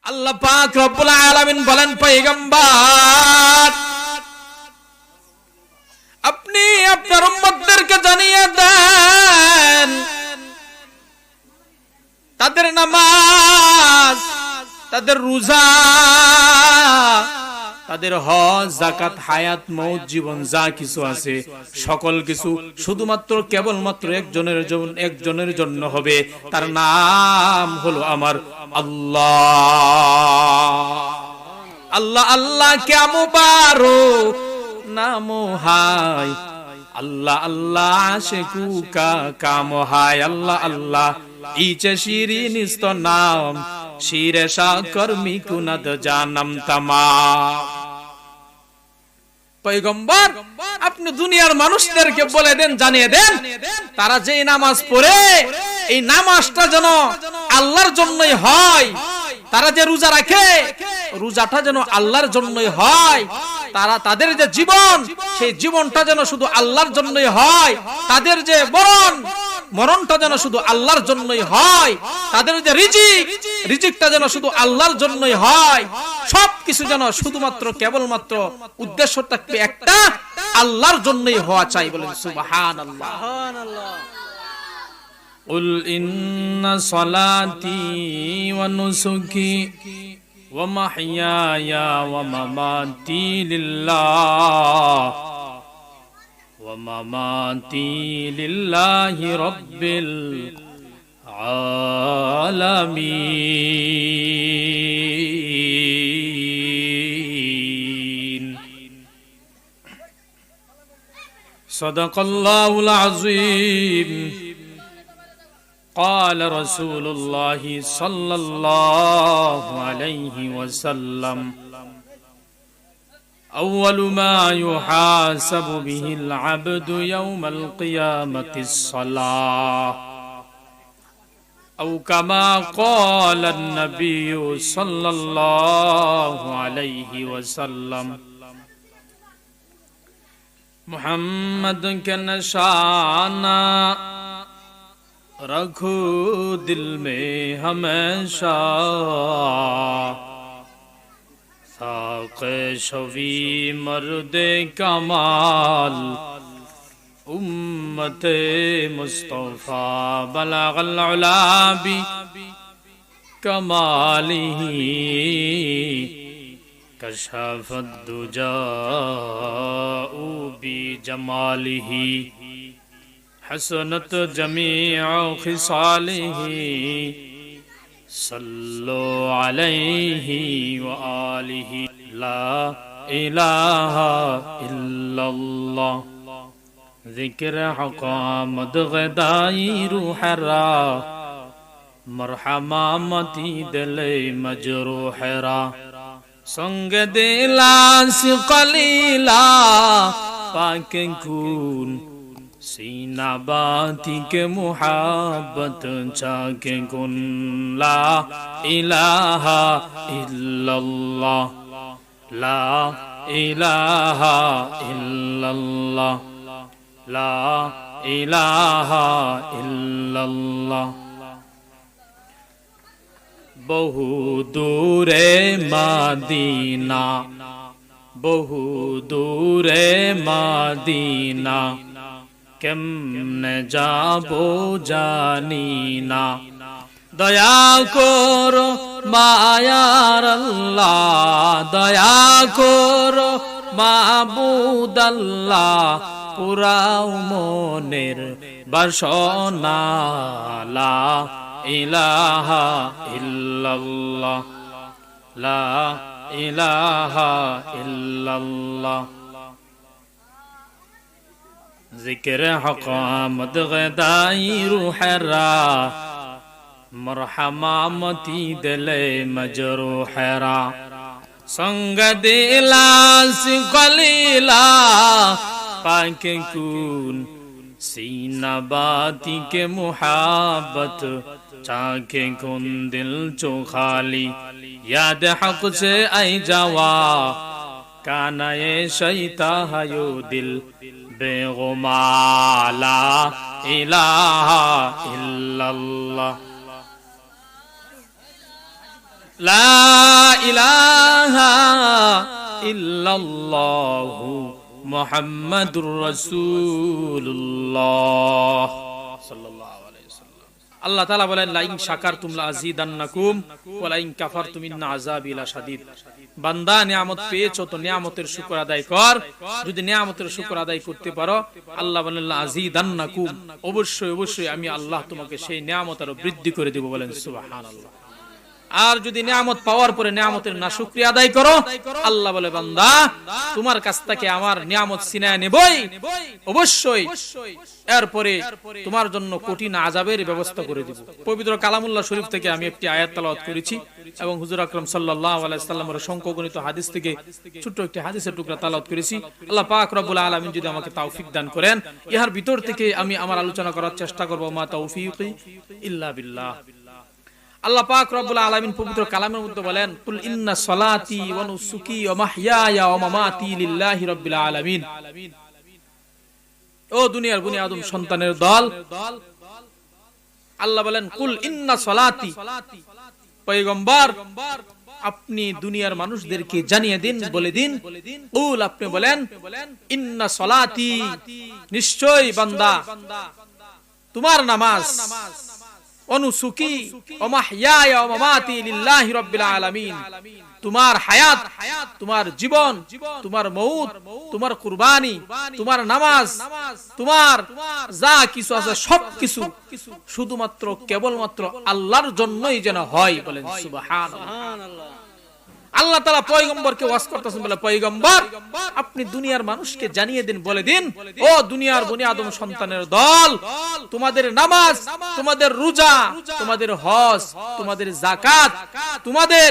আল্লাহ পাক রব্বুল আলামিন বলেন, পয়গম্বর আপনি আপনার উম্মতদেরকে জানিয়ে দেন, তাদের নামাজ, তাদের রোজা, তাদের হজ, যাকাত, হায়াত, মওত, জীবন যা কিছু আছে সকল কিছু শুধুমাত্র কেবলমাত্র একজনের জন্য হবে। তার নাম হলো আমার আল্লাহ। আল্লাহ আল্লাহ কে মুবারক নাম হায়, আল্লাহ আল্লাহ আশিকু কা কাম হায়। আল্লাহ আল্লাহ ইচে শিরিনিস্ত নাম শিরে সাকর্মী কুনাদ জানাম তামাম। পয়গম্বর আপনি দুনিয়ার মানুষদেরকে বলে দেন, জানিয়ে দেন, তারা যে নামাজ পড়ে এই নামাজটা যেন আল্লাহর জন্যই হয়, তারা যে রোজা রাখে রোজাটা যেন আল্লাহর জন্যই হয়, তারা তাদের যে জীবন সেই জীবনটা যেন শুধু আল্লাহর জন্যই হয়, তাদের যে মরণটা যেন শুধু আল্লাহর জন্যই হয়, তাদের যে রিজিকটা যেন শুধু আল্লাহর জন্যই হয়, সবকিছু যেন শুধুমাত্র কেবলমাত্র উদ্দেশ্য থাকবে একটা, আল্লাহর জন্যই হওয়া চাই। বলেন সুবহানাল্লাহ। কুল ইন্না সলাতি ওয়া নুসুকি ওয়া মাহইয়ায়া ওয়া মামাতি লিল্লাহ ওয়া মামাতি লিল্লাহি রাব্বিল আলামিন। সাদাকাল্লাহুল আযীম। قال رسول الله صلى الله عليه وسلم أول ما يحاسب به العبد يوم القيامة الصلاة أو كما قال النبي صلى الله عليه وسلم محمد کے نشانہ رکھو دل میں ہمیشہ ساق شوی مرد کمال امت مصطفیٰ بلغ العلا بکمالہ کشف الدجا بجمالہ حسنت جمیع خصالہ صلو علیہ وآلہ لا الہ الا اللہ ذکر حقامت غدائی روح را مرحمہ متی دل مجروح را سنگ دلاس قلیلا پاک کون سینہ باتی کے محبت چاکے کن لا الہ الا اللہ لا الہ الا اللہ لا الہ الا اللہ বহু দূরে মদিনা বহু দূরে মদিনা কেমনে যাবো জানি না দয়া করো মায়ার আল্লাহ দয়া করো মাবুদ আল্লাহ পুরাও মনের বাসনা লা ইলাহা ইল্লাল্লাহ লা ইলাহা ইল্লাল্লাহ ذکر حقامت غدائی روح را مرحمہ متی دل مجروح را سنگ دلاس قلیلا پاک کون سینہ باتی کے محبت چاکے کن دل چو خالی یاد حق سے ای جوا کانا یہ شیطہ یو دل بےغما لا الہ الا اللہ লা ইলাহা ইল্লাল্লাহু মুহাম্মাদুর রাসূলুল্লাহ সাল্লাল্লাহু আলাইহি ওয়াসাল্লাম। আল্লাহ তাআলা বলেন লা ইন শাকারতুম লা আযীদান্নাকুম ওয়া লা ইন কাফারতুম ইন্না আযাবি লাশাদীদ। বান্দা নিয়ামত পেয়েছো তো নিয়ামতের শুকর আদায় কর। যদি নিয়ামতের শুকর আদায় করতে পারো, আল্লাহ বলেন লা আযীদান্নাকুম, অবশ্যই অবশ্যই আমি আল্লাহ তোমাকে সেই নিয়ামত আরো বৃদ্ধি করে দেব। বলেন সুবহানাল্লাহ। আর যদি নিয়ামত পাওয়ার পরে নিয়ামতের না শুকরিয়া আদায় করো, আল্লাহ বলে বান্দা তোমার কাছ থেকে আমার নিয়ামত ছিনায় নেবই অবশ্যই, এরপরে তোমার জন্য কঠিন আযাবের ব্যবস্থা করে দেব। পবিত্র কালামুল্লাহ শরীফ থেকে আমি একটি আয়াত তেলাওয়াত করেছি এবং হুজুর আকরাম সাল্লাল্লাহু আলাইহি ওয়াসাল্লামের সংখ্যাগণিত হাদিস থেকে ছোট্ট একটি হাদিসের টুকরা তেলাওয়াত করেছি। আল্লাহ পাক রব্বুল আলামিন যদি আমাকে তৌফিক দান করেন, ইহার ভিতর থেকে আমি আমার আলোচনা করার চেষ্টা করব। মা তৌফিকি ইল্লা বিল্লাহ। আল্লাহ পাক রব্বুল আলামিন পবিত্র কালামের মধ্যে বলেন কুল ইন্না সলাতি ওয়া নুসুকি ওয়া মাহইয়ায়া ওয়া মামাতি লিল্লাহি রাব্বিল আলামিন। ও দুনিয়ার বনি আদম সন্তানের দল, আল্লাহ বলেন কুল ইন্না সলাতি, পয়গম্বর আপনি দুনিয়ার মানুষদেরকে জানিয়ে দিন, বলে দিন, কুল আপনি বলেন ইন্না সলাতি, নিশ্চয়ই বান্দা তোমার নামাজ, অনুসুকি ওয়া মাহইয়ায়া ওয়া মামাতি লিল্লাহি রাব্বিল আলামিন, তোমার হায়াত, তোমার জীবন, তোমার মউত, তোমার কুরবানি, তোমার নামাজ, তোমার যা কিছু আছে সবকিছু শুধুমাত্র কেবলমাত্র আল্লাহর জন্যই যেন হয়। বলেন সুবহানাল্লাহ। আল্লাহ তাআলা পয়গম্বরকে ওয়াজ করতেছেন, বলে পয়গম্বর আপনি দুনিয়ার মানুষকে জানিয়ে দিন, বলে দিন ও দুনিয়ার বনি আদম সন্তানের দল, তোমাদের নামাজ, তোমাদের রোজা, তোমাদের হজ, তোমাদের যাকাত, তোমাদের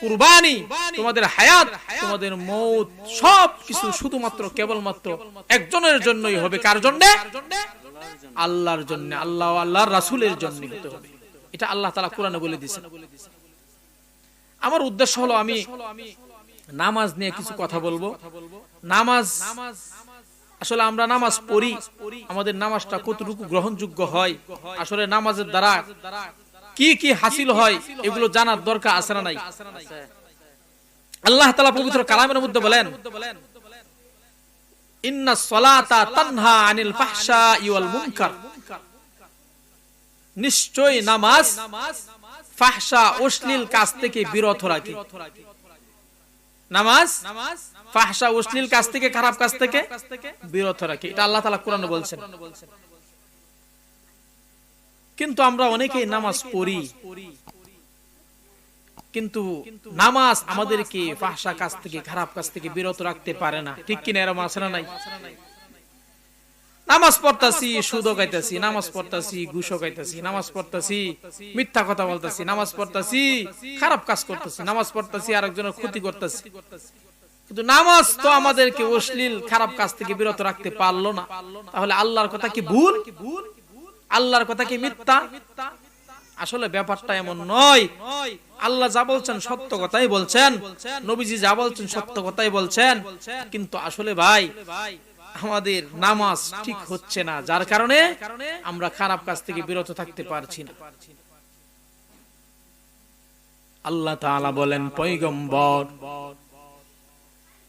কুরবানি, তোমাদের হায়াত, তোমাদের মউত সবকিছু শুধুমাত্র কেবলমাত্র একজনের জন্যই হবে। কার জন্য? আল্লাহর জন্য, আল্লাহ ও আল্লাহর রাসূলের জন্য হতে হবে। এটা আল্লাহ তাআলা কোরআনে বলে দিয়েছেন। আমার উদ্দেশ্য হলো আমি নামাজ নিয়ে কিছু কথা বলবো। নামাজ আসলে আমরা নামাজ পড়ি, আমাদের নামাজটা কতটুকু গ্রহণযোগ্য হয়, আসলে নামাজের দ্বারা কি কি হাসিল হয় এগুলো জানার দরকার আছে না নাই? আল্লাহ তাআলা পবিত্র কালামের মধ্যে বলেন ইন্নাস সালাতা তানহা আনিল ফাহশাই ওয়াল মুনকার, নিশ্চয় নামাজ ফাহশা অশ্লীল কাজ থেকে বিরত রাখে। নামাজ ফাহশা অশ্লীল কাজ থেকে, খারাপ কাজ থেকে বিরত রাখে, এটা আল্লাহ তাআলা কোরআনে বলছেন। কিন্তু আমরা অনেকেই নামাজ পড়ি, কিন্তু নামাজ আমাদেরকে ফাহশা কাজ থেকে, খারাপ কাজ থেকে বিরত রাখতে পারে না। ঠিক কিনা? এরকম আছে না নাই? নামাজ পড়তাছি, সুদও খাইতাছি, নামাজ পড়তাছি, ঘুষও খাইতাছি, নামাজ পড়তাছি, মিথ্যা কথা বলতাছি, নামাজ পড়তাছি, খারাপ কাজ করতেছি, নামাজ পড়তাছি, আরেকজনের ক্ষতি করতেছি, কিন্তু নামাজ তো আমাদেরকে অশ্লীল খারাপ কাজ থেকে বিরত রাখতে পারলো না। তাহলে আল্লাহর কথা কি ভুল? আল্লাহর কথা কি মিথ্যা? আসলে ব্যাপারটা এমন নয়। আল্লাহ যা বলছেন সত্য কথাই বলছেন, নবীজি যা বলছেন সত্য কথাই বলছেন, কিন্তু আসলে ভাই আমাদের নামাজ ঠিক হচ্ছে না, যার কারণে আমরা খারাপ কাজ থেকে বিরত থাকতে পারছি না। আল্লাহ তাআলা বলেন পয়গম্বর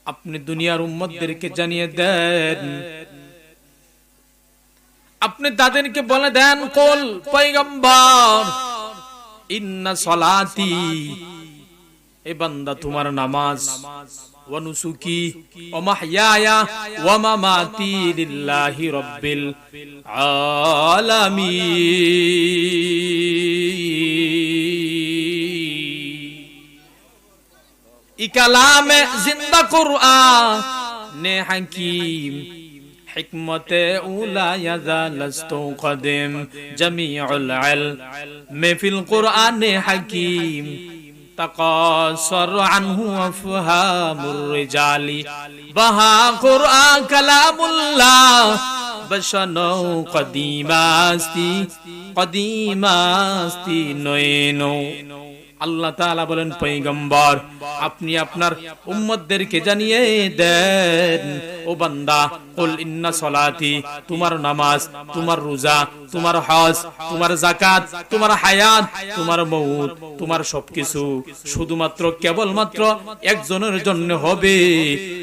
আপনি দুনিয়ার উম্মতদেরকে জানিয়ে দেন, আপনি তাদেরকে বলে দেন কুল পয়গম্বর ইন্না সলাতি, এ বান্দা তোমার নামাজ, ওয়া নুসুকি ওয়া মাহইয়ায়া ওয়া মামাতি লিল্লাহি রাব্বিল আলামিন। ই কালামে জিন্দা কুরআনে হাকিম, হিকমতে উলা ইয়াজালস্তু কদিম, জামিউল ইলম ফিল কুরআনে হাকিম, তাকাসর আনহু আফহামুর রিজালি, বাহা কুরআন কালামুল্লাহ, বশনো কদিমাস্তি কদিমাস্তি নয়নো। আল্লাহ তাআলা বলেন পয়গম্বর আপনি আপনার উম্মতদেরকে জানিয়ে দেন ও বান্দা কুল ইন্না সলাতি তোমার নামাজ তোমার রোজা তোমার হজ তোমার যাকাত তোমার হায়াত তোমার মউত তোমার সবকিছু শুধুমাত্র কেবলমাত্র একজনের জন্য হবে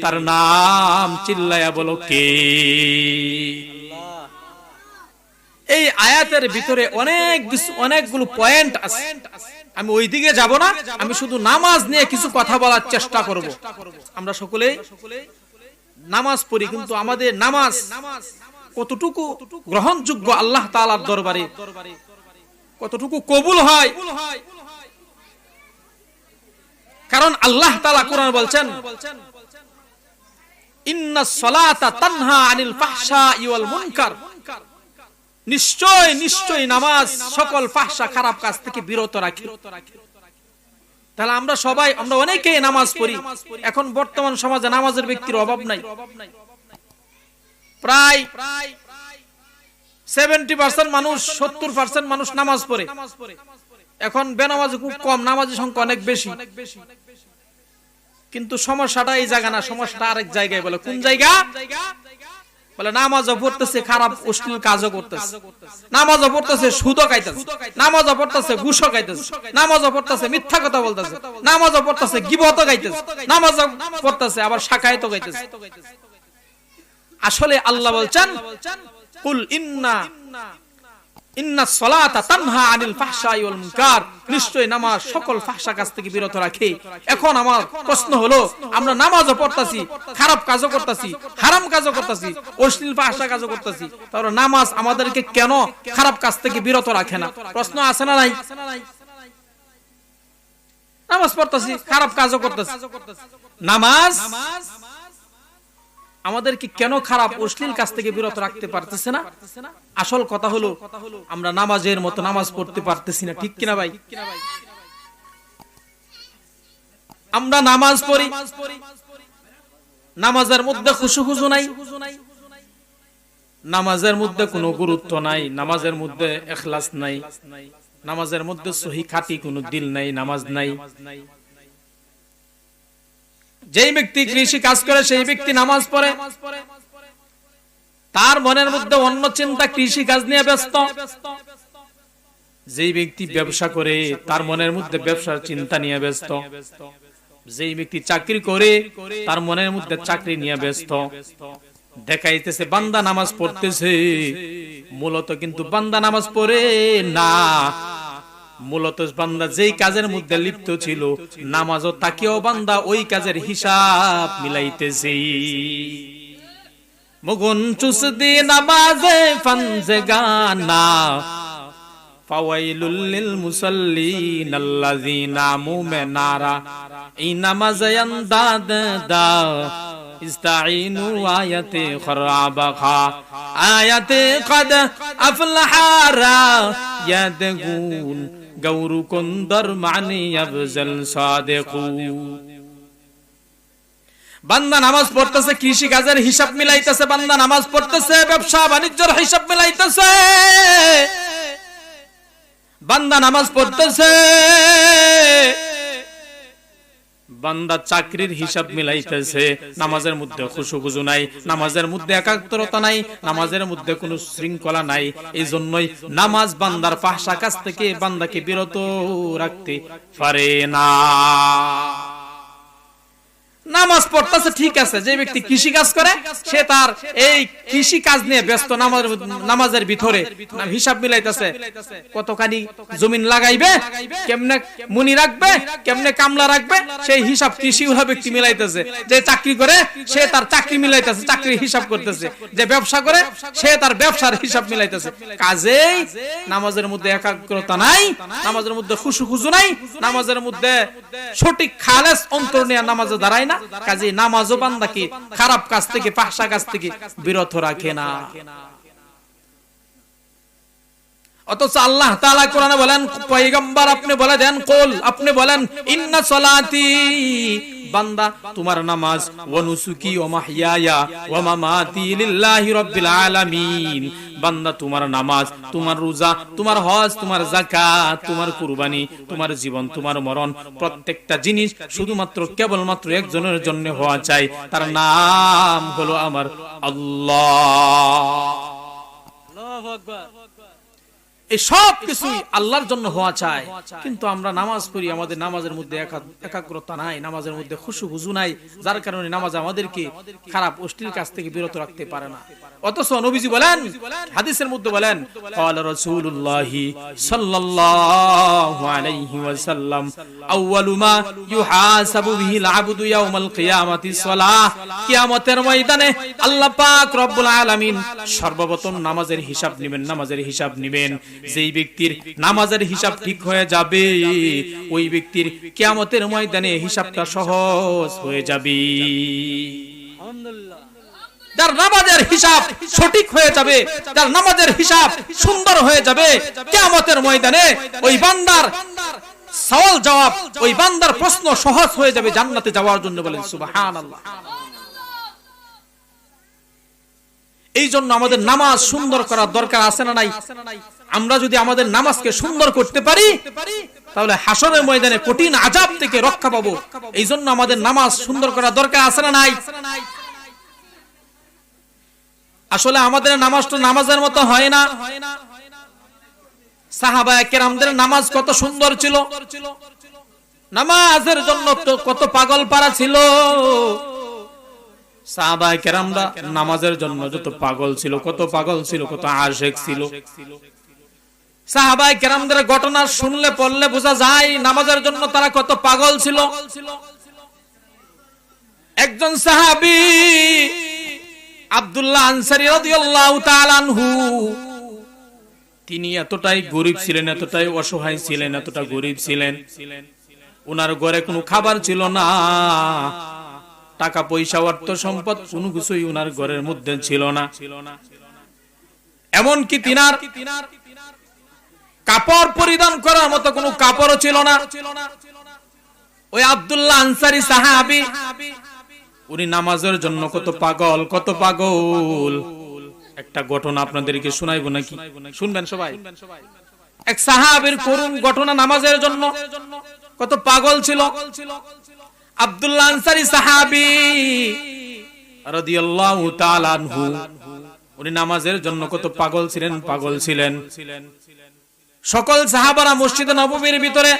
তার নাম চিল্লায়া বলো কে এই আয়াতের ভিতরে অনেকগুলো পয়েন্ট আছে আমি ওই দিকে যাব না আমি শুধু নামাজ নিয়ে কিছু কথা বলার চেষ্টা করব আমরা সকলে নামাজ পড়ি কিন্তু আমাদের নামাজ কতটুকু গ্রহণযোগ্য আল্লাহ তাআলার দরবারে কতটুকু কবুল হয় কারণ আল্লাহ তাআলা কোরআনে বলছেন ইন্নাস সালাতা তানহা আনিল ফাহশাই ওয়াল মুনকার নিশ্চয় নামাজ সকল ফাহশা খারাপ কাজ থেকে বিরত রাখে তাহলে আমরা অনেকেই নামাজ পড়ি এখন বর্তমান সমাজে নামাজের ব্যক্তির অভাব নাই প্রায় 70% মানুষ 70% মানুষ নামাজ পড়ে এখন বেনামাজি খুব কম নামাজি সংখ্যা অনেক বেশি কিন্তু সমস্যাটা এই জায়গা না সমস্যাটা আরেক জায়গায় বলে কোন জায়গা বলে নামাজও পড়তেছে খারাপ অশ্লীল কাজও করতেছে নামাজও পড়তেছে সুদও খাইতেছে নামাজও পড়তেছে ঘুষও খাইতেছে নামাজও পড়তেছে মিথ্যা কথা বলতেছে নামাজও পড়তেছে গীবতও গাইতেছে নামাজও পড়তেছে আবার শাকায়াতও গাইতেছে আসলে আল্লাহ বলছেন কুল ইন্নাস সালাতা তানহা আনিল ফাহশাই ওয়াল মুনকার নিশ্চয় নামাজ সকল ফাহশা কাজ থেকে বিরত রাখে এখন আমার প্রশ্ন হলো আমরা নামাজও পড়তাছি খারাপ কাজও করতাছি হারাম কাজও করতাছি অশ্লীল ফাহশা কাজও করতাছি তাহলে নামাজ আমাদেরকে কেন খারাপ কাজ থেকে বিরত রাখে না প্রশ্ন আছে না নাই নামাজ পড়তাছি খারাপ কাজও করতাছি নামাজ আমাদেরকে কেন খারাপ অশ্লীল কাজ থেকে বিরত রাখতে পারতেছে না আসল কথা হলো আমরা নামাজের মতো নামাজ পড়তে পারতেছি না ঠিক কিনা ভাই আমরা নামাজ পড়ি নামাজের মধ্যে খুশু নাই নামাজের মধ্যে কোনো গুরুত্ব নাই নামাজের মধ্যে ইখলাস নাই নামাজের মধ্যে সহি খাঁটি কোনো দিল নাই নামাজ নাই যেই ব্যক্তি কৃষি কাজ করে সেই ব্যক্তি নামাজ পড়ে তার মনের মধ্যে অন্য চিন্তা কৃষি কাজ নিয়ে ব্যস্ত যেই ব্যক্তি ব্যবসা করে তার মনের মধ্যে ব্যবসার চিন্তা নিয়ে ব্যস্ত যেই ব্যক্তি চাকরি করে তার মনের মধ্যে চাকরি নিয়ে ব্যস্ত দেখাইতেছে বান্দা নামাজ পড়তেছে মূলত কিন্তু বান্দা নামাজ পড়ে না মূলত বান্দা যেই কাজের মধ্যে লিপ্ত ছিল নামাজও তাকেও বান্দা ওই কাজের হিসাব মিলাইতেছে মগন চুসদি নামাজে ফানজে গানা ফাওয়াইলুল লিল মুসাল্লিন আল্লাযিনা মুমিনারা এই নামাজে আন্দাদ দা ইস্তাইনু আয়াতে খরাবাখা আয়াতে কদ আফলাহারা ইয়াদগুন গৌরু কুন্দর মানি আফজল সাদিকু বান্দা নামাজ পড়তেছে কৃষি কাজের হিসাব মিলাইতেছে বান্দা নামাজ পড়তেছে ব্যবসা বাণিজ্যের হিসাব মিলাইতেছে বান্দা নামাজ পড়তেছে বান্দা চাকরির হিসাব মিলাইতেছে নামাজের মধ্যে খুশু নাই নামাজের মধ্যে একাগ্রতা নাই নামাজের মধ্যে কোনো শৃঙ্খলা নাই এইজন্যই নামাজ বান্দার ফাহশা কাজ থেকে বান্দাকে বিরত রাখতে পারে না নামাজ পড়তেছে ঠিক আছে যে ব্যক্তি কৃষি কাজ করে সে তার এই কৃষি কাজ নিয়ে ব্যস্ত নামাজের ভিতরে হিসাব মিলাইতেছে কতখানি জমিন লাগাইবে কেমনে মুনি রাখবে কেমনে কামলা রাখবে সেই হিসাব কৃষিওয়ালা ব্যক্তি মিলাইতেছে যে চাকরি করে সে তার চাকরি মিলাইতেছে চাকরির হিসাব করতেছে যে ব্যবসা করে সে তার ব্যবসার হিসাব মিলাইতেছে কাজেই নামাজের মধ্যে একাগ্রতা নাই নামাজের মধ্যে খুশু নাই নামাজের মধ্যে সঠিক খালেস অন্তর নিয়ে নামাজে দাঁড়ায় না কাজে নামাজও বান্দাকে খারাপ কাজ থেকে ফাহশা কাজ থেকে বিরত রাখে না অথচ আল্লাহ তাআলা কোরআনে বলেন পয়গম্বর আপনি বলে দেন কুল আপনি বলেন ইন্না সলাতি বান্দা তোমার নামাজ ওয়া নুসুকি ওয়া মাহইয়ায়া ওয়া মামাতি লিল্লাহি রাব্বিল আলামিন বান্দা তোমার নামাজ, তোমার রোজা, তোমার হজ, তোমার যাকাত, তোমার কুরবানি, তোমার জীবন, তোমার মরণ, প্রত্যেকটা জিনিস শুধুমাত্র কেবলমাত্র একজনের জন্য হওয়া চাই, তার নাম হলো আমার আল্লাহ। আল্লাহু আকবার। এই সব কিছুই আল্লাহর জন্য হওয়া চাই, কিন্তু আমরা নামাজ পড়ি, আমাদের নামাজের মধ্যে একাগ্রতা নাই, নামাজের মধ্যে খুশু হুজু নাই, যার কারণে নামাজ আমাদেরকে খারাপ অশ্লীল কাজ থেকে বিরত রাখতে পারে না। অথচ নবীজি বলেন, হাদিসের মধ্যে বলেন, ক্বালা রাসূলুল্লাহ সাল্লাল্লাহু আলাইহি ওয়াসাল্লাম আউয়ালু মা ইউহাসাবু বিহিল আবদু ইয়াউমাল কিয়ামাতিস সালাহ। কিয়ামতের ময়দানে আল্লাহ পাক রব্বুল আলামিন সর্বপ্রথম নামাজের হিসাব নেবেন, নামাজের হিসাব নেবেন। যেই ব্যক্তির নামাজের হিসাব ঠিক হয়ে যাবে, ওই ব্যক্তির কিয়ামতের ময়দানে হিসাবটা সহজ হয়ে যাবে। আলহামদুলিল্লাহ। যার নামাজের হিসাব সঠিক হয়ে যাবে, যার নামাজের হিসাব সুন্দর হয়ে যাবে, কিয়ামতের ময়দানে ওই বান্দার সওয়াল জবাব, ওই বান্দার প্রশ্ন সহজ হয়ে যাবে জান্নাতে যাওয়ার জন্য। বলেন সুবহানাল্লাহ। এই জন্য আমাদের নামাজ সুন্দর করার দরকার আছে না নাই? আমরা যদি আমাদের নামাজকে সুন্দর করতে পারি, তাহলে হাসরের ময়দানে কঠিন আযাব থেকে রক্ষা পাবো। এই জন্য আমাদের নামাজ সুন্দর করার দরকার আছে না নাই? আসলে আমাদের নামাজটা নামাজের মতো হয় না। সাহাবায়ে কেরামদের নামাজ কত সুন্দর ছিল, নামাজের জন্য তো কত পাগল পারা ছিল। সাহাবায়ে কেরামরা নামাজের জন্য যত পাগল ছিল, কত পাগল ছিল, কত আশিক ছিল। সাহাবায়ে কেরামদের ঘটনা শুনলে পড়লে বোঝা যায় নামাজের জন্য তারা কত পাগল ছিল। একজন সাহাবী আব্দুল্লাহ আনসারী রাদিয়াল্লাহু তাআলা আনহু, তিনি এতটাই গরীব ছিলেন, এতটাই অসহায় ছিলেন, এতটা গরীব ছিলেন, ওনার ঘরে কোনো খাবার ছিল না, টাকা পয়সা অর্থ সম্পদ কোনো কিছুই ওনার ঘরের মধ্যে ছিল না। এমনকি তিনার কাপড় পরিধান করার মতো কোনো কাপড়ও ছিল না। ওই আব্দুল্লাহ আনসারী সাহাবী, উনি নামাজের জন্য কত পাগল, কত পাগল। একটা ঘটনা আপনাদেরকে শোনাইবো নাকি? শুনবেন সবাই। এক সাহাবীর করুণ ঘটনা, নামাজের জন্য কত পাগল ছিল। আব্দুল্লাহ আনসারী সাহাবী রাদিয়াল্লাহু তাআলা আনহু, উনি নামাজের জন্য কত পাগল ছিলেন, পাগল ছিলেন। সকল সাহাবারা মসজিদে নববীর ভিতরে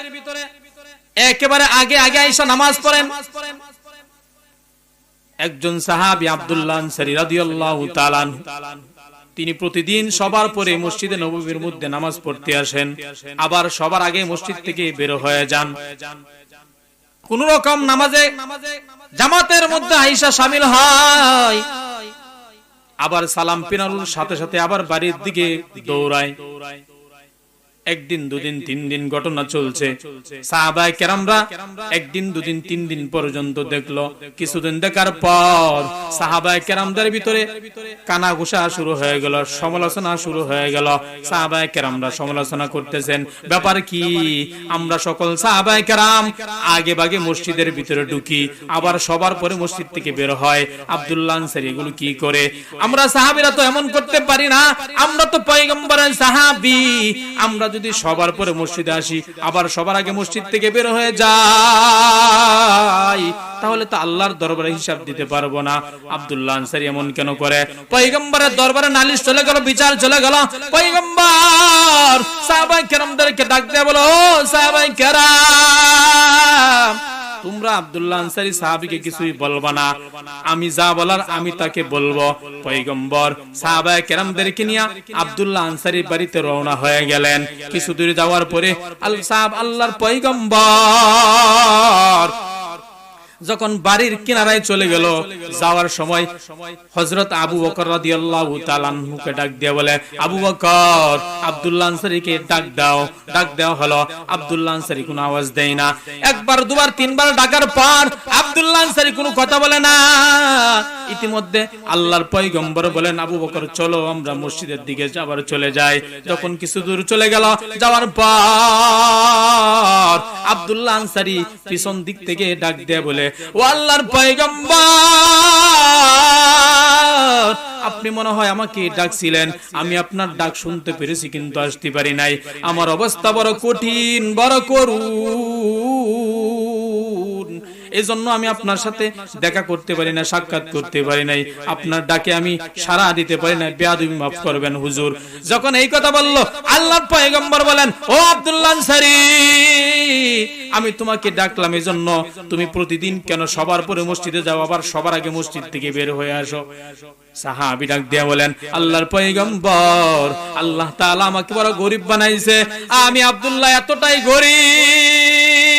একেবারে আগে আগে আয়েশা নামাজ পড়েন। একজন সাহাবী আব্দুল্লাহ আনসারী রাদিয়াল্লাহু তাআলা আনহু, তিনি প্রতিদিন সবার পরে মসজিদে নববীর মধ্যে নামাজ পড়তে আসেন, আবার সবার আগে মসজিদ থেকে বের হয়ে যান। কোন রকম নামাজে জামাতের মধ্যে আয়েশা শামিল হয়, আবার সালাম ফিরানোর সাথে সাথে আবার বাড়ির দিকে দৌড়ায়। একদিন, দুদিন, 3 দিন ঘটনা চলছে। সাহাবায়ে কেরামরা একদিন, দুদিন, 3 দিন পর্যন্ত দেখলো। কিছুদিন দেখার পর সাহাবায়ে কেরামদের ভিতরে কানা ঘুষা শুরু হয়ে গেল, সমালোচনা শুরু হয়ে গেল। সাহাবায়ে কেরামরা সমালোচনা করতেছেন, ব্যাপার কি? আমরা সকল সাহাবায়ে কেরাম আগে ভাগে মসজিদের ভিতরে ঢুকি, আবার সবার পরে মসজিদ থেকে বের হয়। আব্দুল্লাহ আনসারী এগুলো কি করে? আমরা সাহাবীরা তো এমন করতে পারি না, আমরা তো পয়গম্বরের সাহাবী। আমরা যদি সবার পরে মসজিদে আসি, আবার সবার আগে মসজিদ থেকে বের হয়ে যাই, তাহলে তো আল্লাহর দরবারে হিসাব দিতে পারবো না। আব্দুল্লাহ আনসারী এমন কেন করে? পয়গম্বরের দরবারে নালিশ চলে গেল, বিচার চলে গেল। পয়গম্বর সাহাবায়ে কেরামদেরকে ডাক দিয়ে বলো, ও সাহাবায়ে কেরাম, তোমরা আব্দুল্লাহ আনসারী সাহাবীকে কিছুই বলবা না, আমি যা বলার আমি তাকে বলবো। পয়গম্বর সাহাবায়ে কেরামদেরকে নিয়ে আব্দুল্লাহ আনসারীর বাড়িতে রওনা হয়ে গেলেন। কিছু দূর যাওয়ার পরে আল্লাহর পয়গম্বর যখন বাড়ির কিনারায় চলে গেল, যাওয়ার সময় হযরত আবু বকর রাদিয়াল্লাহু তাআলা আনহুকে ডাক দিয়ে বলে, আবু বকর, আব্দুল্লাহ আনসারীকে ডাক দাও। ডাক দেওয়া হলো, আব্দুল্লাহ আনসারী কোনো আওয়াজ দেয় না। একবার, দুবার, 3 বার ডাকার পর আব্দুল্লাহ আনসারী কোনো কথা বলে না। ইতিমধ্যে আল্লাহর পয়গম্বর বলেন, আবু বকর চলো আমরা মসজিদের দিকে আবার চলে যাই। যখন কিছু দূর চলে গেল, যাওয়ার পর আব্দুল্লাহ আনসারী পিছন দিক থেকে ডাক দিয়ে বলে, ও আল্লাহর পয়গম্বর, আপনি মনে হয় আমাকে ডাকছিলেন, আমি আপনার ডাক শুনতে পেরেছি কিন্তু আসতে পারি নাই। আমার অবস্থা বড় কঠিন, বড় করুণ, এজন্য আমি আপনার সাথে দেখা করতে পারি না, সাক্ষাৎ করতে পারি নাই, আপনার ডাকে আমি সাড়া দিতে পারি না, বেয়াদবি মাফ করবেন হুজুর। যখন এই কথা বলল, আল্লাহর পয়গম্বর বলেন, ও আব্দুল্লাহ আনসারী, আমি তোমাকে ডাকলাম এজন্য তুমি প্রতিদিন কেন সবার পরে মসজিদে যাও, আবার সবার আগে মসজিদ থেকে বের হয়ে আসো? সাহাবী ডাক দিয়া বলেন, আল্লাহর পয়গম্বর, আল্লাহ তাআলা আমাকে বড় গরিব বানাইছে, আমি আব্দুল্লাহ এতটাই গরিব,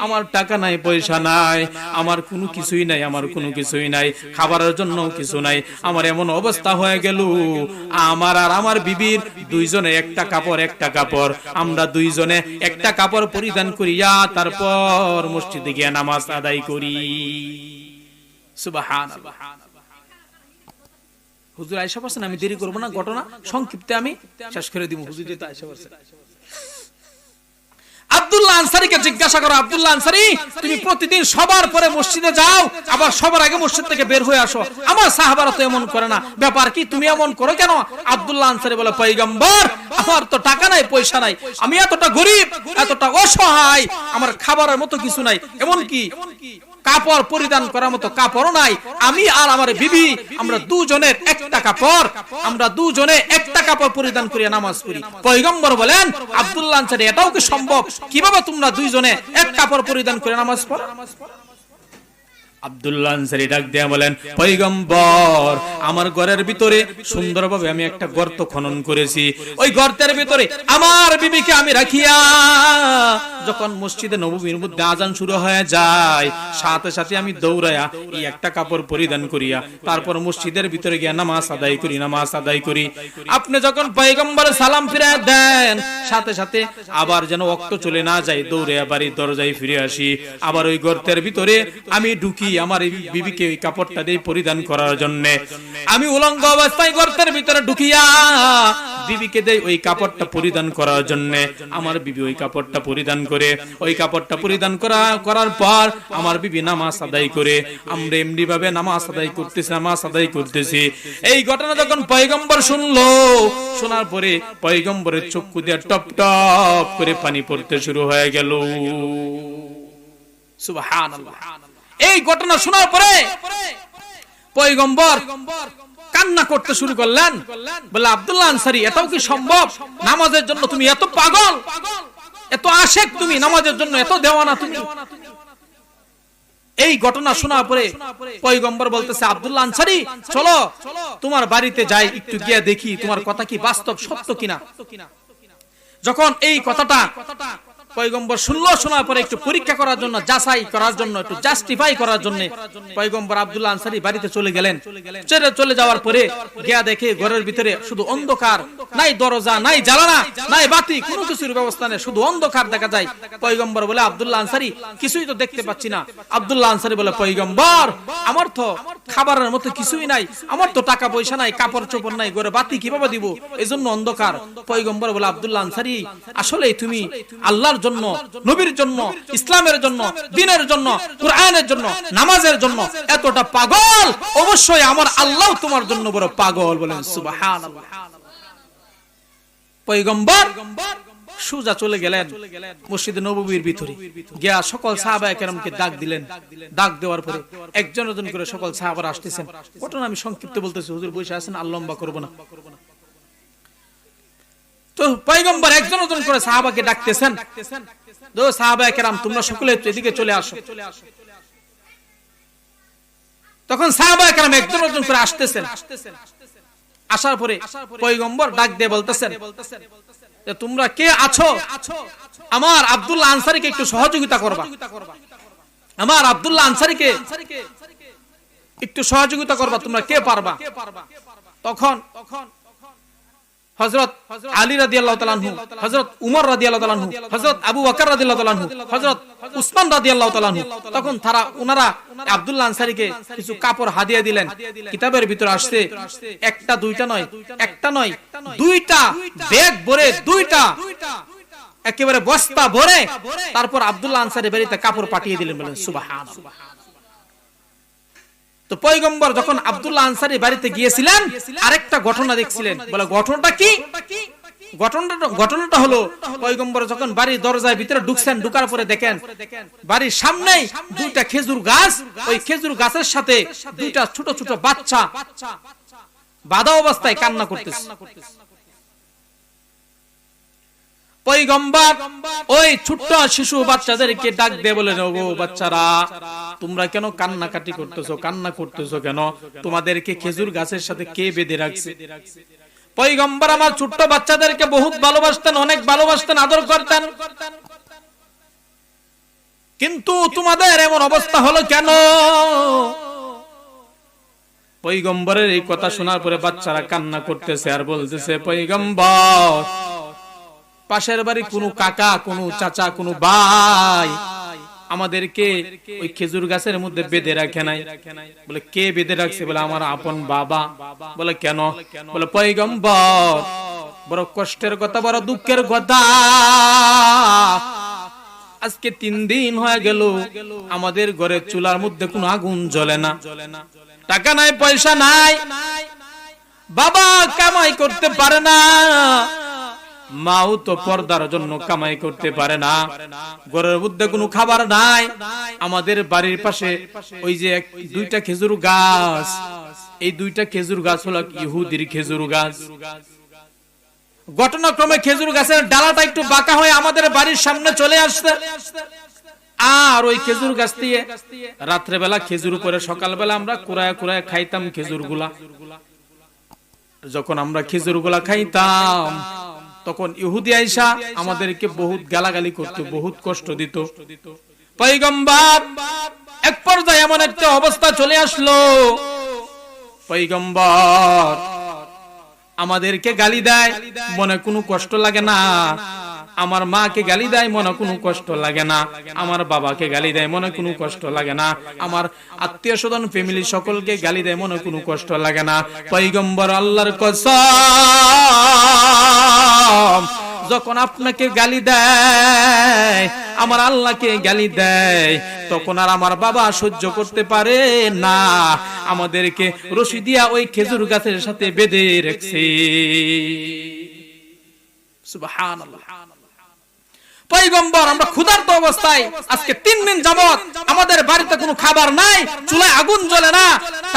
আমার টাকা নাই, পয়সা নাই, আমার কোনো কিছুই নাই, আমার কোনো কিছুই নাই, খাবারের জন্য কিছু নাই, আমার এমন অবস্থা হয়ে গেল, আমার আর আমার বিবির দুইজনে একটা কাপড়, আমরা দুইজনে একটা কাপড় পরিধান করিয়া তারপর মসজিদে গিয়ে নামাজ আদায় করি। সুবহানাল্লাহ। হুজুর আয়েশা বলেন, আমি দেরি করব না, ঘটনা সংক্ষিপ্তে আমি শেষ করে দিব। হুজুর যেটা আয়েশা বলেন, আব্দুল্লাহ আনসারীকে জিজ্ঞাসা করো, আব্দুল্লাহ আনসারী, তুমি প্রতিদিন সবার পরে মসজিদে যাও, আবার সবার আগে মসজিদ থেকে বের হয়ে আসো, আমার সাহাবারা তো এমন করে না, ব্যাপার কি, তুমি এমন করো কেন? আব্দুল্লাহ আনসারী বলে, পয়গম্বর, আমার তো টাকা নাই, পয়সা নাই, আমি এতটা গরিব, এতটা অসহায়, আমার খাবারের মতো কিছু নাই, এমন কি কাপড় পরিধান করার মতো কাপড়ও নাই, আমি আর আমার বিবি আমরা দুজনের একটা কাপড় পরিধান করিয়া নামাজ পড়ি। পয়গম্বর বলেন, আব্দুল্লাহ আনসারী, এটাও কি সম্ভব? কিভাবে তোমরা দুইজনে এক কাপড় পরিধান করে নামাজ পড়ো? আব্দুল্লাহ আনসারী ডাক দিয়া বলেন, পয়গম্বর, আমার ঘরের ভিতরে সুন্দরভাবে আমি একটা গর্ত খনন করেছি, ওই গর্তের ভিতরে আমার বিবিকে আমি রাখিয়া যখন মসজিদে নববীর মধ্যে আজান শুরু হয়ে যায়, সাথে সাথে আমি দৌড়ায়া এই একটা কাপড় পরিধান করিয়া তারপর মসজিদের ভিতরে গিয়া নামাজ আদায় করি। আপনি যখন পয়গম্বর সালাম ফিরায় দেন, সাথে সাথে আবার যেন ওয়াক্ত চলে না যায়, দৌড়ায়া বাড়ির দরজায় ফিরে আসি, আবার ওই গর্তের ভিতরে আমি ঢুকি, আমার বিবিকে ওই কাপড়টা দিয়ে পরিধান করার জন্য। আমি উলঙ্গ অবস্থায় গর্তের ভিতরে ঢুকিয়া বিবিকে দেই ওই কাপড়টা পরিধান করার জন্য। আমার বিবি ওই কাপড়টা পরিধান করে, ওই কাপড়টা পরিধান করার পর আমার বিবি নামাজ আদায় করে, আমরা এমনি ভাবে নামাজ আদায় করতেছি। এই ঘটনা যখন পয়গম্বর শুনলো, শোনার পরে পয়গম্বরের চক্ষু দিয়ে টপ টপ করে পানি পড়তে শুরু হয়ে গেল। সুবহানাল্লাহ। এই ঘটনা শোনার পরে পয়গম্বর কান্না করতে শুরু করলেন, বলে, আব্দুল্লাহ আনসারী, এটাও কি সম্ভব? নামাজের জন্য তুমি এত পাগল, এত আশেক, তুমি নামাজের জন্য এত দেওয়ানা তুমি? এই ঘটনা শোনার পরে পয়গম্বর বলতেছে, আব্দুল্লাহ আনসারী, চলো তোমার বাড়িতে যাই, একটু গিয়ে দেখি তোমার কথা কি বাস্তব সত্য কিনা। যখন এই কথাটা পয়গম্বর শুনলো, শোনার পরে একটু পরীক্ষা করার জন্য, যাচাই করার জন্য, একটু জাস্টিফাই করার জন্য পয়গম্বর আব্দুল্লাহ আনসারী বাড়িতে চলে গেলেন। চলে যাওয়ার পরে গিয়া দেখে ঘরের ভিতরে শুধু অন্ধকার, নাই দরজা, নাই জ্বালানা, নাই বাতি, কোনো কিছুর ব্যবস্থা নেই, শুধু অন্ধকার দেখা যায়। পয়গম্বর বলে, আব্দুল্লাহ আনসারী, কিছুই তো দেখতে পাচ্ছি না। আব্দুল্লাহ আনসারী বলে, পয়গম্বর, আমার তো খাবারের মতো কিছুই নাই, আমার তো টাকা পয়সা নাই, কাপড় চোপড় নাই, ঘরে বাতি কিভাবে দিব, এজন্য অন্ধকার। পয়গম্বর বলে, আব্দুল্লাহ আনসারী, আসলে তুমি আল্লাহর জন্য, নবীর জন্য, ইসলামের জন্য, দ্বীনের জন্য, কুরআনের জন্য, নামাজের জন্য এতটা পাগল, অবশ্যই আমার আল্লাহ তোমার জন্য বড় পাগল। বলেন সুবহানাল্লাহ। পয়গম্বর সোজা চলে গেলেন মসজিদে নববীর ভিতরে, গিয়া সকল সাহাবায়ে কেরামকে ডাক দিলেন। ডাক দেওয়ার পরে একজন করে সকল সাহাবারা আসতেছেন। ঘটনা আমি সংক্ষিপ্ত বলতেছি, হুজুর বসে আছেন, আর লম্বা করব না। তো পয়গম্বর একজন করে সাহাবাকে ডাকতেছেন, সাহাবায়ে কেরাম, তোমরা সকলে এদিকে চলে আসো। তখন সাহাবায়ে কেরাম একজন করে আসতেছেন। আসার পরে পয়গম্বর ডাক দিয়ে বলতেছেন, তোমরা কে আছো? আমার আব্দুল্লাহ আনসারীকে একটু সহযোগিতা করবা, আমার আব্দুল্লাহ আনসারীকে একটু সহযোগিতা করবা, তোমরা কে পারবা? তখন হযরত আলী রাদিয়াল্লাহু তাআলা আনহু, হযরত উমর রাদিয়াল্লাহু তাআলা আনহু, হযরত আবু বকর রাদিয়াল্লাহু তাআলা আনহু, হযরত উসমান রাদিয়াল্লাহু তাআলা আনহু, তখন ওনারা আব্দুল্লাহ আনসারীকে কিছু কাপড় হাদিয়া দিলেন। কিতাবের ভিতরে আসছে, একটা দুইটা নয়, একটা নয়, দুইটা ব্যাগ ভরে, দুইটা একেবারে বস্তা ভরে তারপর আব্দুল্লাহ আনসারী বাড়িতে কাপড় পাঠিয়ে দিলেন। বলেন সুবহানাল্লাহ। তো পয়গম্বর যখন আব্দুল্লাহ আনসারী বাড়িতে গিয়েছিলেন আরেকটা ঘটনা দেখছিলেন। বলে ঘটনাটা কি? ঘটনাটা হলো পয়গম্বর যখন বাড়ির দরজার ভিতরে ঢুকছেন, ঢুকার পরে দেখেন বাড়ির সামনেই দুইটা খেজুর গাছ, ওই খেজুর গাছের সাথে দুইটা ছোট ছোট বাচ্চা বাঁধা অবস্থায় কান্না করতেছে। পয়গম্বর ওই ছোট্ট শিশু বাচ্চাদেরকে ডাক দিয়ে বলেন, ওগো বাচ্চারা, তোমরা কেন কান্নাকাটি করতেছো, কান্না করতেছো কেন? তোমাদেরকে খেজুর গাছের সাথে কে বেঁধে রাখছে? পয়গম্বর আমার ছোট্ট বাচ্চাদেরকে বহুত ভালোবাসতেন, অনেক ভালোবাসতেন, আদর করতেন, কিন্তু তোমাদের এমন অবস্থা হলো কেন? পয়গম্বরের এই কথা শোনার পরে বাচ্চারা কান্না করতেছে আর বলতেছে, পয়গম্বর, পাশের বাড়ি কোনো কাকা, কোনো চাচা, কোনো ভাই আমাদেরকে ওই খেজুর গাছের মধ্যে বেঁধে রাখে নাই। বলে কে বেঁধে রাখছে? বলে আমার আপন বাবা। বলে কেন? বলে পয়গম্বর, বড় কষ্টের কথা, বড় দুঃখের কথা, আজকে 3 দিন হয়ে গেল আমাদের ঘরে চুলার মধ্যে কোনো আগুন জ্বলে না, টাকা নাই, পয়সা নাই, বাবা কামাই করতে পারে না, মাও তো পর্দার জন্য কামাই করতে পারে না, ঘরের মধ্যে কোনো খাবার নাই। আমাদের বাড়ির পাশে ওই যে দুইটা খেজুর গাছ, এই দুইটা খেজুর গাছ হলো ইহুদির খেজুর গাছ। ঘটনাক্রমে খেজুর গাছের ডালাটা একটু বাঁকা হয়ে আমাদের বাড়ির সামনে চলে আসছে, আর ওই খেজুর গাছ দিয়ে রাত্রেবেলা খেজুর করে সকালবেলা আমরা কুড়ায় কুড়ায় খাইতাম খেজুর গুলা। যখন আমরা খেজুর গুলা খাইতাম তখন ইহুদি আয়েশা আমাদেরকে বহুত গালাগালি করতো, বহুত কষ্ট দিত। পয়গম্বর এক পর্যায়ে এমন একটা অবস্থা চলে আসলো, পয়গম্বর আমাদেরকে গালি দেয়, মনে কোনো কষ্ট লাগে না। আমার মাকে গালি দেয়, মনে কোনো কষ্ট লাগে না। আমার বাবাকে গালি দেয়, মনে কোনো কষ্ট লাগে না। আমার আত্মীয় স্বজন ফ্যামিলি সকলকে গালি দেয়, মনে কোনো কষ্ট লাগে না। পয়গম্বর আল্লাহর কসম, যখন আপনাকে গালি দেয়, আমার আল্লাহকে গালি দেয়, তখন আর আমার বাবা সহ্য করতে পারে না, আমাদেরকে রশি দিয়া ওই খেজুর গাছের সাথে বেঁধে রাখছে। সুবহানাল্লাহ। পয়গম্বর আমরা ক্ষুধার্ত অবস্থায় আজকে 3 দিন যাবত আমাদের বাড়িতে কোনো খাবার নাই, চুলায় আগুন জ্বলে না,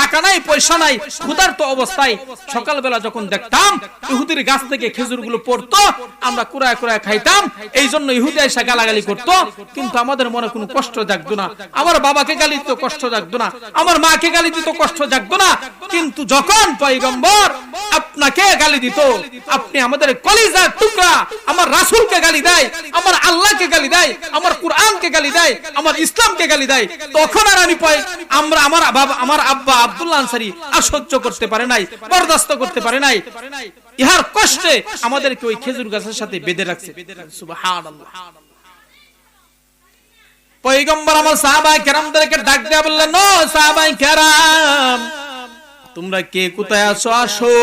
টাকা নাই, পয়সা নাই, ক্ষুধার্ত অবস্থায় সকালবেলা যখন দেখতাম ইহুদির গাছ থেকে খেজুরগুলো পড়তো, আমরা কুড়ায় কুড়ায় খাইতাম। এই জন্য ইহুদি এসে গালাগালি করতো, কিন্তু আমাদের মনে কোনো কষ্ট জাগতো না। আমার বাবাকে গালি দিত, কষ্ট জাগতো না। আমার মাকে গালি দিত, কষ্ট জাগতো না। কিন্তু যখন পয়গম্বর আপনাকে গালি দিত, আপনি আমাদের কলিজার টুকরা আমার রাসূলকে গালি দেয়, আমার আল্লাহকে গালি দেয়, আমার কুরআনকে গালি দেয়, আমার ইসলামকে গালি দেয়, তখন আর আমার আব্বা আব্দুল্লাহ আনসারী আর সহ্য করতে পারে নাই, বরদাস্ত করতে পারে নাই। ইহার কষ্টে আমাদেরকে ওই খেজুর গাছের সাথে বেঁধে রাখছে। সুবহানাল্লাহ। পয়গম্বর আমার সাহাবায়ে কেরামদেরকে ডাক দিয়ে বললেন, ও সাহাবায়ে কেরাম, তোমরা কে কোথায় আছো? আসো।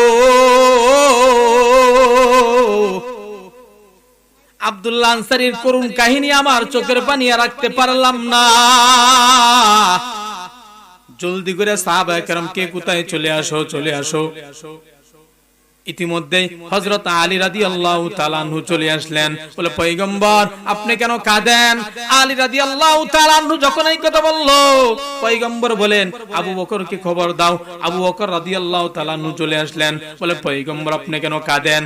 আব্দুল্লাহ আনসারীর করুণ কাহিনী আমার চোখের পানি আর রাখতে পারলাম না। জলদি করে সাহাবায়ে কেরাম কে কোথায় চলে আসো, চলে আসো। ইতিমধ্যে হযরত আলী রাদিয়াল্লাহু তাআলা আনহু চলে আসলেন। বলে পয়গম্বর আপনি কেন কাঁদেন? আলী রাদিয়াল্লাহু তাআলা আনহু যখন এই কথা বলল, পয়গম্বর বলেন আবু বকরকে খবর দাও। আবু বকর রাদিয়াল্লাহু তাআলা আনহু চলে আসলেন। বলে পয়গম্বর আপনি কেন কাঁদেন?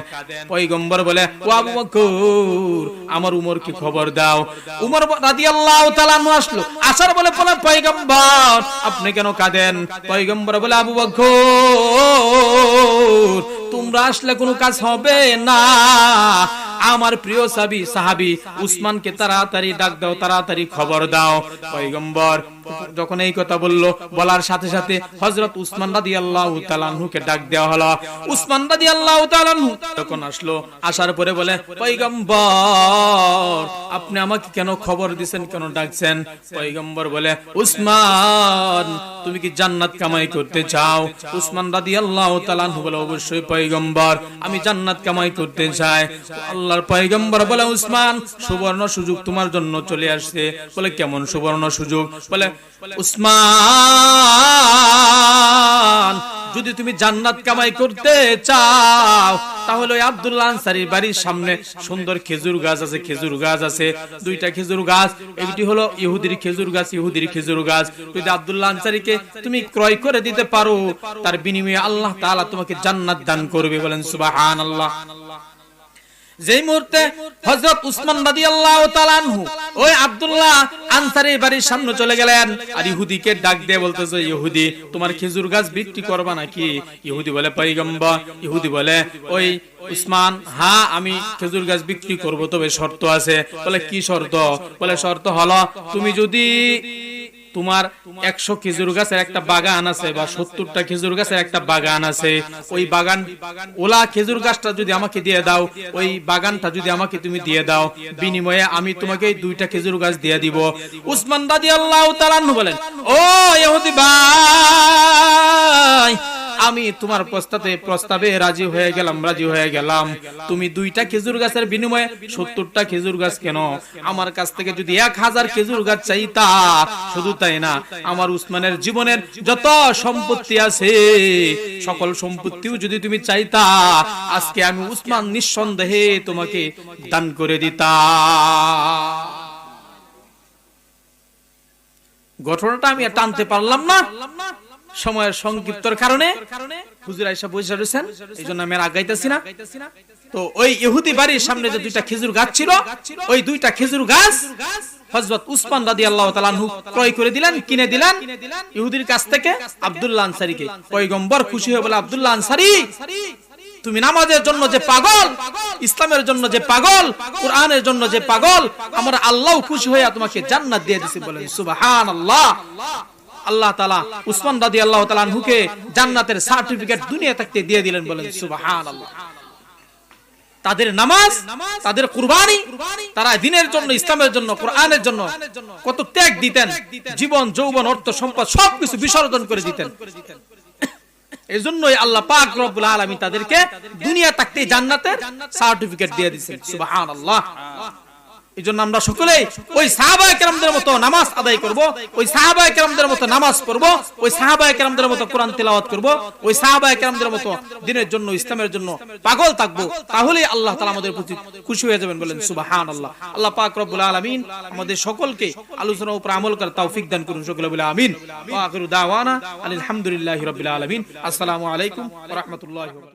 পয়গম্বর বলে ও আবু বকর, আমার উমরকে খবর দাও। উমর রাদিয়াল্লাহু তাআলা আনহু আসলো, আসার বলে পয়গম্বর আপনি কেন কাঁদেন? পয়গম্বর বলে আবু বকর, তোমরা আসলে কোনো কাজ হবে না। আমার প্রিয় সাহাবী উসমানকে তাড়াতাড়ি ডাক দাও, তাড়াতাড়ি খবর দাও। পয়গম্বর যখন এই কথা বলল, বলার সাথে সাথে হযরত উসমান রাদিয়াল্লাহু তাআলা আনহুকে ডাক দেওয়া হলো। উসমান রাদিয়াল্লাহু তাআলা আনহু তখন আসলো। আসার পরে বলে পয়গম্বর আপনি আমাকে কেন খবর দিবেন, কেন ডাকছেন? পয়গম্বর বলে উসমান তুমি কি জান্নাত কামাই করতে চাও? উসমান রাদিয়াল্লাহু তাআলা আনহু বলে অবশ্যই পয়গম্বর, আমি জান্নাত কামাই করতে চাই। আল্লাহর পয়গম্বর বলে, উসমান, সুবর্ণ সুযোগ তোমার জন্য চলে আসছে। বলে, কেমন সুবর্ণ সুযোগ? বলে, উসমান, যদি তুমি জান্নাত কামাই করতে চাও তাহলে ওই আব্দুল্লাহ আনসারীর বাড়ির সামনে সুন্দর খেজুর গাছ আছে, খেজুর গাছ আছে, দুইটা খেজুর গাছ। একটি হলো ইহুদির খেজুর গাছ, ইহুদির খেজুর গাছ। যদি আব্দুল্লাহ আনসারীকে তুমি ক্রয় করে দিতে পারো, তার বিনিময়ে আল্লাহ তাআলা তোমাকে জান্নাত দান করবে। বলেন সুবহানাল্লাহ। যেই মুহূর্তে হযরত উসমান রাদিয়াল্লাহু তাআলা আনহু ওই আব্দুল্লাহ আনসারীর বাড়ির সামনে চলে গেলেন, আর ইহুদিকে ডাক দিয়ে বলতেছে, ইহুদি, তোমার খেজুর গাছ বিক্রি করবা নাকি? ইহুদি বলে, পয়গম্বর। ইহুদি বলে, ওই উসমান, হ্যাঁ আমি খেজুর গাছ বিক্রি করব, তবে শর্ত আছে। বলে, কি শর্ত? বলে, শর্ত হলো তুমি যদি তোমার 100 খেজুর গাছের একটা বাগান আছে বা 70টা খেজুর গাছের একটা বাগান আছে, ওই বাগান ওলা খেজুর গাছটা যদি আমাকে দিয়ে দাও, ওই বাগানটা যদি আমাকে তুমি দিয়ে দাও, বিনিময়ে আমি তোমাকে 2টা খেজুর গাছ দিয়ে দিব। উসমান রাদিয়াল্লাহু তাআলা আনহু বলেন, ও ইহুদি ভাই, আমি তোমার প্রস্তাবে রাজি হয়ে গেলাম। তুমি 2টা খেজুর গাছের বিনিময়ে 70টা খেজুর গাছ কেন? আমার কাছ থেকে যদি 1000 খেজুর গাছ চাইতা, শুধু তাই না, আমার উসমানের জীবনের যত সম্পত্তি আছে সকল সম্পত্তিও যদি তুমি চাইতা, আজকে আমি উসমান নিঃসন্দেহে তোমাকে দান করে দিতাম। ঘটনাটা আমি আর টানতে পারলাম না, সময়ের সংক্ষিপ্তর কারণে। হুজুর আয়েশা বসে রয়েছেন, এইজন্য আমি আর আগাইতেছি না। তো ওই ইহুদি বাড়ির সামনে যে 2টা খেজুর গাছ ছিল, ওই 2টা খেজুর গাছ হযরত উসমান রাদিয়াল্লাহু তাআলা আনহু ক্রয় করে দিলেন, কিনে দিলেন ইহুদির কাছ থেকে আব্দুল্লাহ আনসারীকে। পয়গম্বর খুশি হয়ে বলে, আব্দুল্লাহ আনসারী, তুমি নামাজের জন্য যে পাগল, ইসলামের জন্য যে পাগল, কুরআনের জন্য যে পাগল, আমার আল্লাহ খুশি হয়ে তোমাকে জান্নাত দিয়ে দিয়েছে। বলেন সুবহানাল্লাহ। আল্লাহ তাআলা উসমান রাদিয়াল্লাহু তাআলা আনহুকে জান্নাতের সার্টিফিকেট দুনিয়া থাকতে দিয়ে দিলেন। বলেন সুবহানাল্লাহ। তাদের নামাজ, তাদের কুরবানি, তারা দ্বীনের জন্য, ইসলামের জন্য, কুরআনের জন্য কত ত্যাগ দিতেন, জীবন, যৌবন, অর্থ, সম্পদ সবকিছু বিসর্জন করে দিতেন। এজন্যই আল্লাহ পাক রব্বুল আলামিন তাদেরকে দুনিয়া থাকতে জান্নাতের সার্টিফিকেট দিয়ে দিয়েছেন। সুবহানাল্লাহ। এজন্য আমরা সকলেই ওই সাহাবায়ে কেরামদের মতো নামাজ আদায় করব, ওই সাহাবায়ে কেরামদের মতো নামাজ পড়ব, ওই সাহাবায়ে কেরামদের মতো কোরআন তেলাওয়াত করব, ওই সাহাবায়ে কেরামদের মতো দ্বীনের জন্য, ইসলামের জন্য পাগল থাকব। তাহলেই আল্লাহ তাআলা আমাদের প্রতি খুশি হয়ে যাবেন। বলেন সুবহানাল্লাহ। আল্লাহ পাক রব্বুল আলামিন আমাদের সকলকে আলোচনার উপর আমল করার তৌফিক দান করুন। সকলে বলে আমিন। ওয়া আখিরু দাওয়ানা আলহামদুলিল্লাহি রাব্বিল আলামিন। আসসালামু আলাইকুম ওয়া রাহমাতুল্লাহি ওয়া বারাকাতুহু।